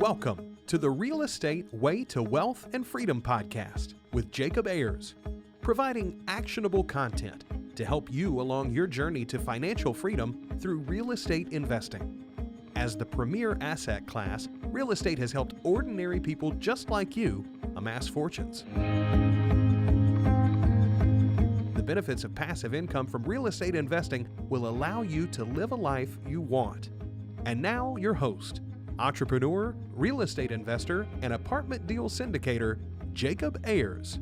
Welcome to the Real Estate Way to Wealth and Freedom podcast with Jacob Ayers, providing actionable content to help you along your journey to financial freedom through real estate investing. As the premier asset class, real estate has helped ordinary people just like you amass fortunes. The benefits of passive income from real estate investing will allow you to live a life you want. And now your host, entrepreneur, real estate investor, and apartment deal syndicator, Jacob Ayers.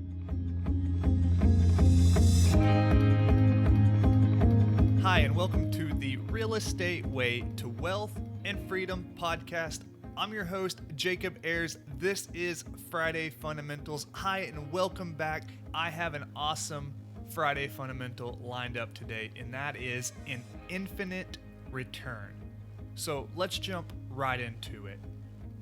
Hi, and welcome to the Real Estate Way to Wealth and Freedom podcast. I'm your host, Jacob Ayers. This is Friday Fundamentals. Hi, and welcome back. I have an awesome Friday Fundamental lined up today, and that is an infinite return. So let's jump right into it.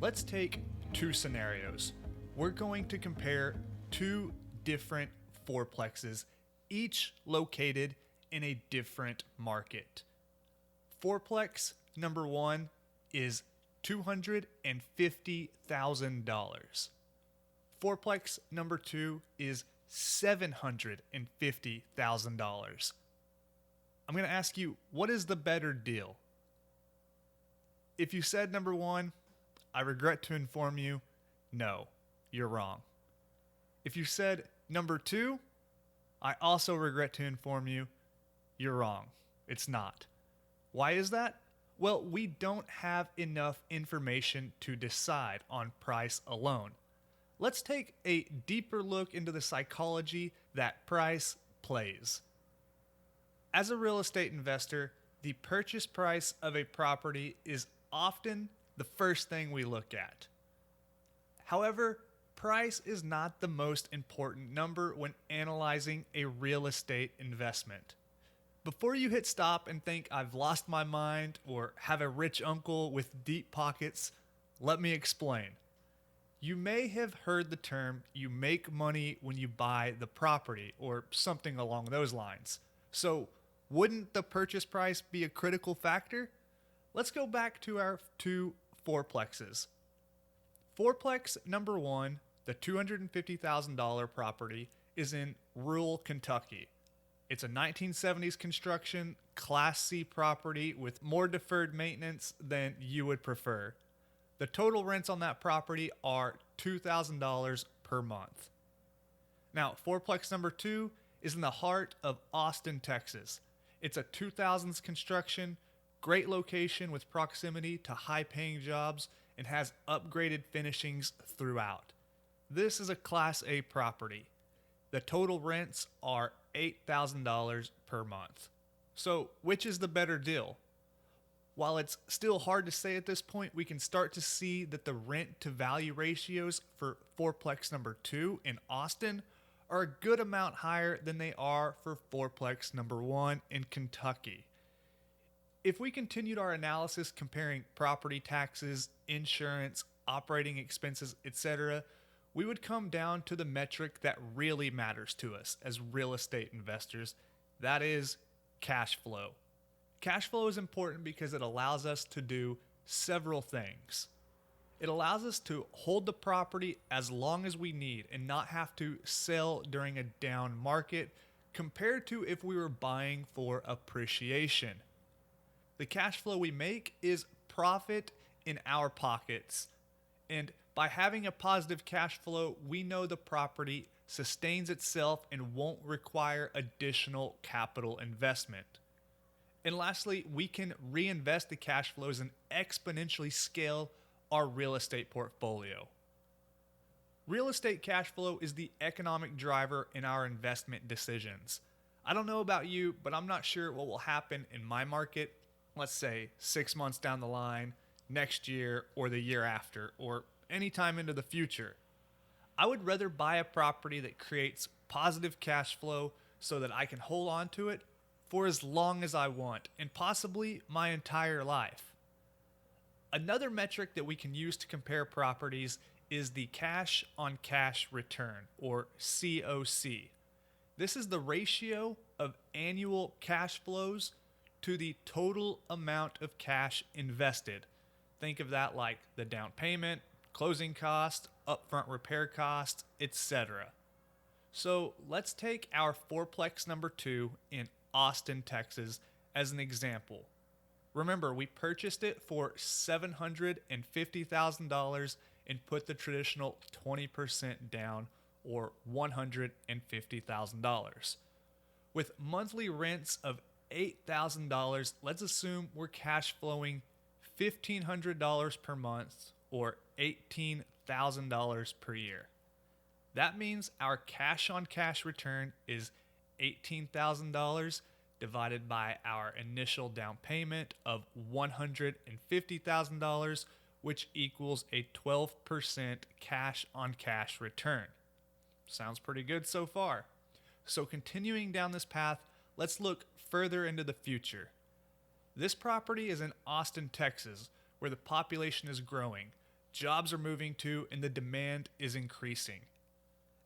Let's take two scenarios. We're going to compare two different fourplexes, each located in a different market. Fourplex number one is $250,000. Fourplex number two is $750,000. I'm going to ask you, what is the better deal? If you said number one, I regret to inform you, no, you're wrong. If you said number two, I also regret to inform you, you're wrong. It's not. Why is that? Well, we don't have enough information to decide on price alone. Let's take a deeper look into the psychology that price plays. As a real estate investor, the purchase price of a property is often the first thing we look at. However, price is not the most important number when analyzing a real estate investment. Before you hit stop and think I've lost my mind or have a rich uncle with deep pockets, let me explain. You may have heard the term, you make money when you buy the property, or something along those lines. So wouldn't the purchase price be a critical factor? Let's go back to our two fourplexes. Fourplex number one, the $250,000 property, is in rural Kentucky. It's a 1970s construction, Class C property with more deferred maintenance than you would prefer. The total rents on that property are $2,000 per month. Now, fourplex number two is in the heart of Austin, Texas. It's a 2000s construction, great location with proximity to high-paying jobs, and has upgraded finishings throughout. This is a Class A property. The total rents are $8,000 per month. So, which is the better deal? While it's still hard to say at this point, we can start to see that the rent-to-value ratios for fourplex number two in Austin are a good amount higher than they are for fourplex number one in Kentucky. If we continued our analysis comparing property taxes, insurance, operating expenses, etc., we would come down to the metric that really matters to us as real estate investors. That is cash flow. Cash flow is important because it allows us to do several things. It allows us to hold the property as long as we need and not have to sell during a down market compared to if we were buying for appreciation. The cash flow we make is profit in our pockets. And by having a positive cash flow, we know the property sustains itself and won't require additional capital investment. And lastly, we can reinvest the cash flows and exponentially scale our real estate portfolio. Real estate cash flow is the economic driver in our investment decisions. I don't know about you, but I'm not sure what will happen in my market, let's say 6 months down the line, next year, or the year after, or anytime into the future. I would rather buy a property that creates positive cash flow so that I can hold on to it for as long as I want, and possibly my entire life. Another metric that we can use to compare properties is the cash on cash return, or COC. This is the ratio of annual cash flows to the total amount of cash invested. Think of that like the down payment, closing costs, upfront repair costs, etc. So let's take our fourplex number 2 in Austin, Texas as an example. Remember, we purchased it for $750,000 and put the traditional 20% down, or $150,000. With monthly rents of $8,000, let's assume we're cash flowing $1,500 per month, or $18,000 per year. That means our cash on cash return is $18,000 divided by our initial down payment of $150,000, which equals a 12% cash on cash return. Sounds pretty good so far. So continuing down this path, let's look further into the future. This property is in Austin, Texas, where the population is growing, jobs are moving to, and the demand is increasing.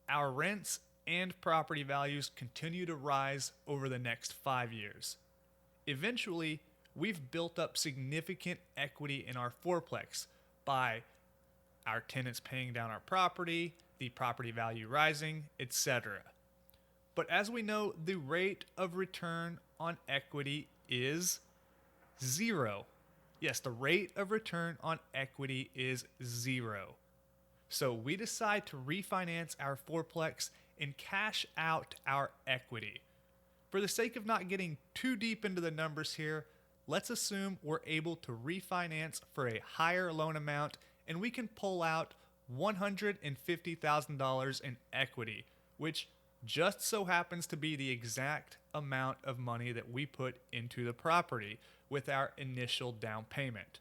Our rents and property values continue to rise over the next 5 years. Eventually, we've built up significant equity in our fourplex by our tenants paying down our property, the property value rising, etc. But as we know, the rate of return on equity is 0. Yes, the rate of return on equity is 0. So we decide to refinance our fourplex and cash out our equity. For the sake of not getting too deep into the numbers here, let's assume we're able to refinance for a higher loan amount and we can pull out $150,000 in equity, which just so happens to be the exact amount of money that we put into the property with our initial down payment.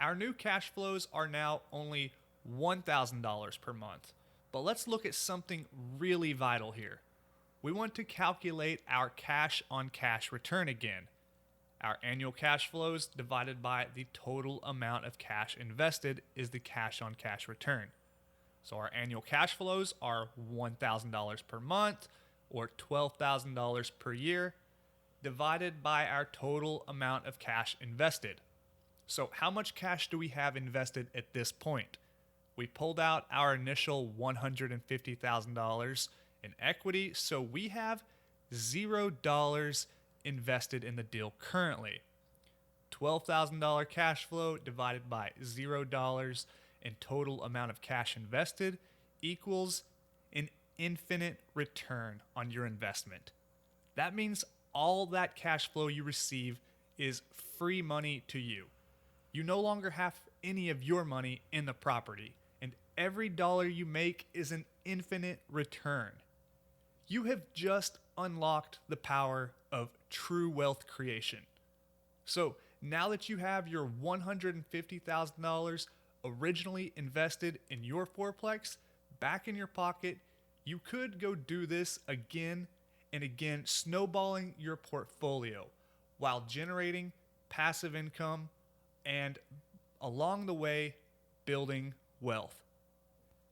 Our new cash flows are now only $1,000 per month. But let's look at something really vital here. We want to calculate our cash on cash return again. Our annual cash flows divided by the total amount of cash invested is the cash on cash return. So our annual cash flows are $1,000 per month, or $12,000 per year, divided by our total amount of cash invested. So how much cash do we have invested at this point? We pulled out our initial $150,000 in equity, so we have $0 invested in the deal currently. $12,000 cash flow divided by $0 in total amount of cash invested equals an infinite return on your investment. That means all that cash flow you receive is free money to you. You no longer have any of your money in the property, and every dollar you make is an infinite return. You have just unlocked the power of true wealth creation. So now that you have your $150,000 originally invested in your fourplex back in your pocket, you could go do this again and again, snowballing your portfolio while generating passive income and along the way building wealth.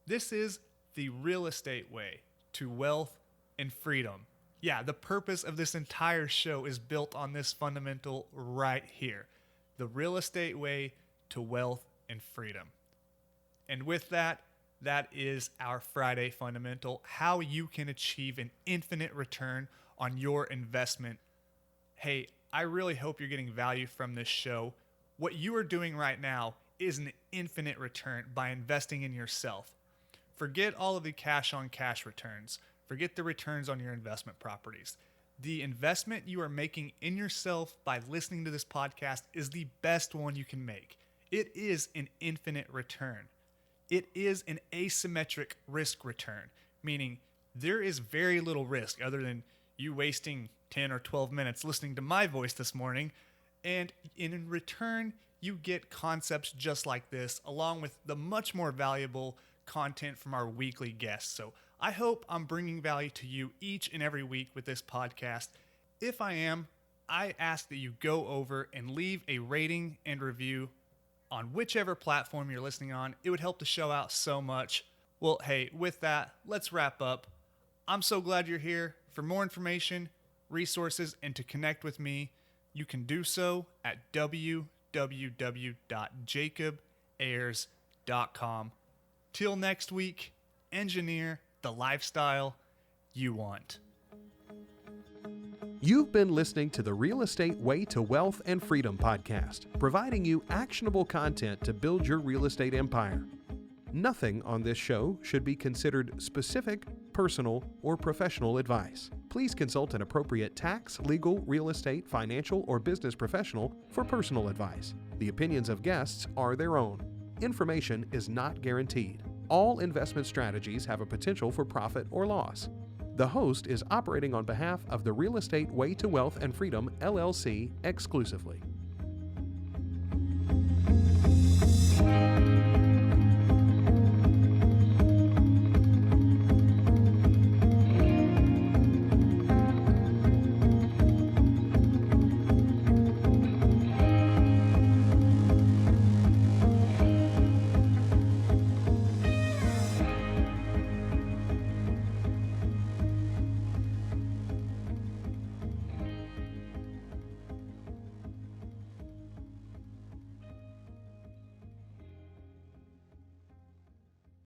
This is the real estate way to wealth and freedom. Yeah, the purpose of this entire show is built on this fundamental right here. The real estate way to wealth and freedom. And with that, that is our Friday fundamental, how you can achieve an infinite return on your investment. Hey, I really hope you're getting value from this show. What you are doing right now is an infinite return by investing in yourself. Forget all of the cash on cash returns. Forget the returns on your investment properties. The investment you are making in yourself by listening to this podcast is the best one you can make. It is an infinite return. It is an asymmetric risk return, meaning there is very little risk other than you wasting 10 or 12 minutes listening to my voice this morning. And in return, you get concepts just like this, along with the much more valuable content from our weekly guests. So I hope I'm bringing value to you each and every week with this podcast. If I am, I ask that you go over and leave a rating and review on whichever platform you're listening on. It would help the show out so much. Well, hey, with that, let's wrap up. I'm so glad you're here. For more information, resources, and to connect with me, you can do so at www.jacobayers.com. fourplex.com. Till next week, engineer the lifestyle you want. You've been listening to the Real Estate Way to Wealth and Freedom podcast, providing you actionable content to build your real estate empire. Nothing on this show should be considered specific, personal, or professional advice. Please consult an appropriate tax, legal, real estate, financial, or business professional for personal advice. The opinions of guests are their own. Information is not guaranteed. All investment strategies have a potential for profit or loss. The host is operating on behalf of the Real Estate Way to Wealth and Freedom, LLC, exclusively.